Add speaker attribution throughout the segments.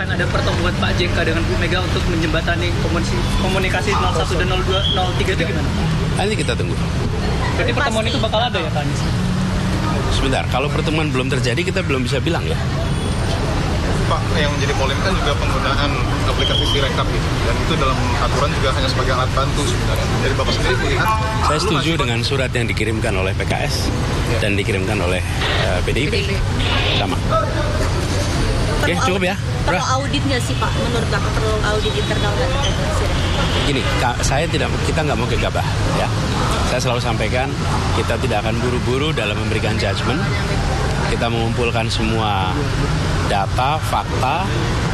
Speaker 1: Ada pertemuan Pak JK dengan Bu Mega untuk menjembatani komunikasi 01 dan 02, 03 itu gimana?
Speaker 2: Nanti kita tunggu.
Speaker 1: Jadi pertemuan itu bakal ada ya Pak Anies?
Speaker 2: Sebentar, kalau pertemuan belum terjadi kita belum bisa bilang ya.
Speaker 3: Pak, yang menjadi polemik kan juga penggunaan aplikasi Sirekap gitu. Dan itu dalam aturan juga hanya sebagai alat bantu sebenarnya. Jadi Bapak sendiri melihat...
Speaker 2: Saya setuju dengan surat yang dikirimkan oleh PKS dan dikirimkan oleh PDIP. Sama. Oke, cukup ya.
Speaker 4: Perlu audit nggak sih Pak? Menurut Bapak perlu audit internal nggak terkait dengan Sirekap?
Speaker 2: Gini, kita nggak mau gegabah ya. Saya selalu sampaikan kita tidak akan buru-buru dalam memberikan judgement. Kita mengumpulkan semua data, fakta,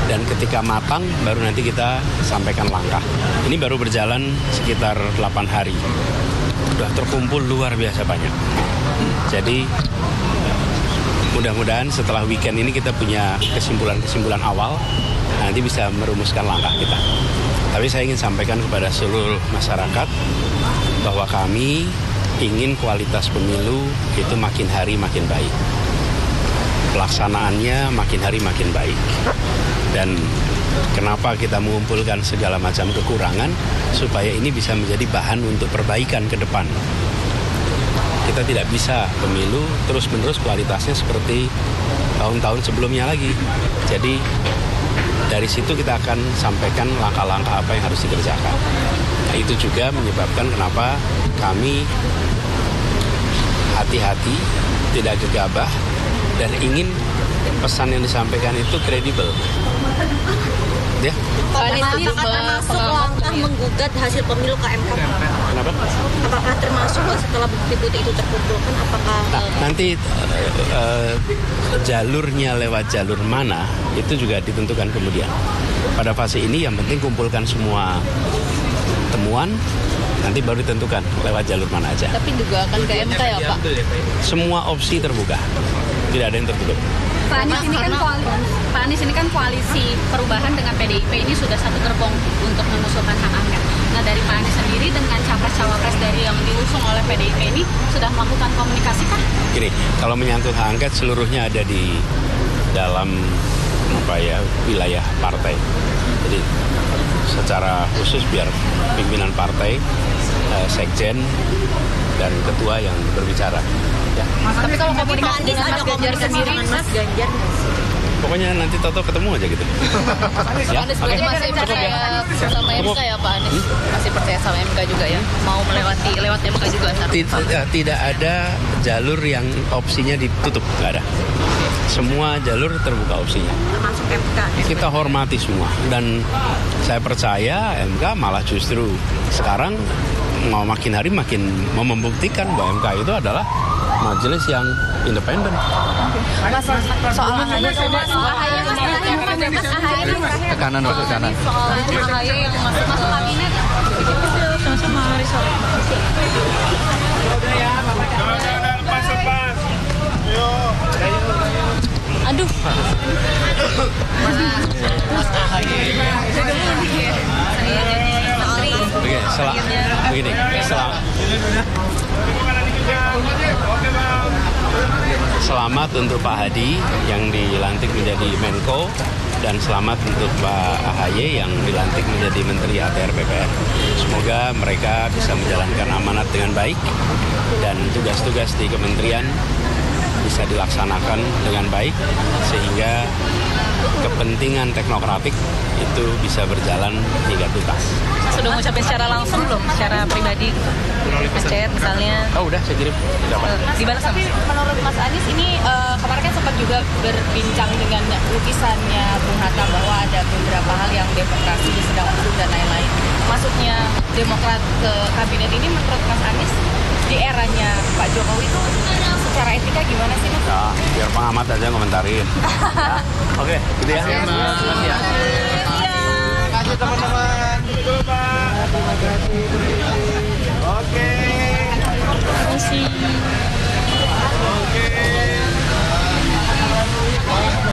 Speaker 2: dan ketika matang baru nanti kita sampaikan langkah. Ini baru berjalan sekitar 8 hari. Sudah terkumpul luar biasa banyak. Jadi mudah-mudahan setelah weekend ini kita punya kesimpulan-kesimpulan awal, nanti bisa merumuskan langkah kita. Tapi saya ingin sampaikan kepada seluruh masyarakat bahwa kami ingin kualitas pemilu itu makin hari makin baik. Pelaksanaannya makin hari makin baik. Dan kenapa kita mengumpulkan segala macam kekurangan, supaya ini bisa menjadi bahan untuk perbaikan ke depan. Kita tidak bisa pemilu terus-menerus kualitasnya seperti tahun-tahun sebelumnya lagi. Jadi dari situ kita akan sampaikan langkah-langkah apa yang harus dikerjakan. Nah, itu juga menyebabkan kenapa kami hati-hati, tidak gegabah, dan ingin pesan yang disampaikan itu kredibel. Ya.
Speaker 4: Pak Anies, apakah termasuk langkah menggugat hasil pemilu ke MK?
Speaker 2: Kenapa?
Speaker 4: Apakah termasuk setelah bukti-bukti itu terkumpulkan? Apakah
Speaker 2: nanti jalurnya lewat jalur mana itu juga ditentukan kemudian. Pada fase ini yang penting kumpulkan semua temuan, nanti baru ditentukan lewat jalur mana aja.
Speaker 5: Tapi juga akan ke MK ya Pak?
Speaker 2: Semua opsi terbuka, tidak ada yang tertutup.
Speaker 5: Pak Anies ini kan koalisi perubahan dengan PDIP ini sudah satu gerbong untuk mengusulkan hak angket. Nah dari Pak Anies sendiri dengan capres-cawapres dari yang diusung oleh PDIP ini sudah melakukan komunikasi kah?
Speaker 2: Gini, kalau menyangkut hak angket seluruhnya ada di dalam wilayah partai. Jadi secara khusus biar pimpinan partai, sekjen dan ketua yang berbicara. Ya.
Speaker 5: Tapi kalau komunikasi dengan Mas Ganjar sendiri,
Speaker 4: Mas Ganjar
Speaker 2: pokoknya nanti Toto ketemu aja gitu.
Speaker 5: Ya, Anies berarti masih percaya sama MK ya Pak Anies? Masih percaya sama MK juga ya? Mau lewat MK juga?
Speaker 2: Tidak ada jalur yang opsinya ditutup, nggak ada. Semua jalur terbuka opsinya.
Speaker 4: termasuk MK.
Speaker 2: Kita hormati semua dan saya percaya MK malah justru sekarang mau makin hari makin mau membuktikan bahwa MK itu adalah majelis yang independen.
Speaker 5: Mas, soal AHY
Speaker 2: Ke kanan.
Speaker 5: soal AHY yang masuk kabinet sama-sama risol. Aduh.
Speaker 2: Begini, selamat untuk Pak Hadi yang dilantik menjadi Menko dan selamat untuk Pak AHY yang dilantik menjadi Menteri ATR BPN. Semoga mereka bisa menjalankan amanat dengan baik dan tugas-tugas di kementerian bisa dilaksanakan dengan baik sehingga kepentingan teknokratik itu bisa berjalan hingga tuntas.
Speaker 5: Sudah ngucapin secara langsung belum? Secara pribadi? Mas Chat misalnya?
Speaker 2: Oh udah, saya kirim.
Speaker 5: Dibalas sama? Menurut Mas Anies ini kemarin kan sempat juga berbincang dengan lukisannya Bung Hatta bahwa ada beberapa hal yang demokrasi sedang usut dan lain-lain. Masuknya Demokrat ke kabinet ini menurut Mas Anies di eranya Pak Jokowi itu secara etika gimana sih Mas?
Speaker 2: Ya, biar pengamat aja komentarin. Ya. Oke, gitu ya.
Speaker 3: Terima kasih teman-teman.
Speaker 5: Terima kasih.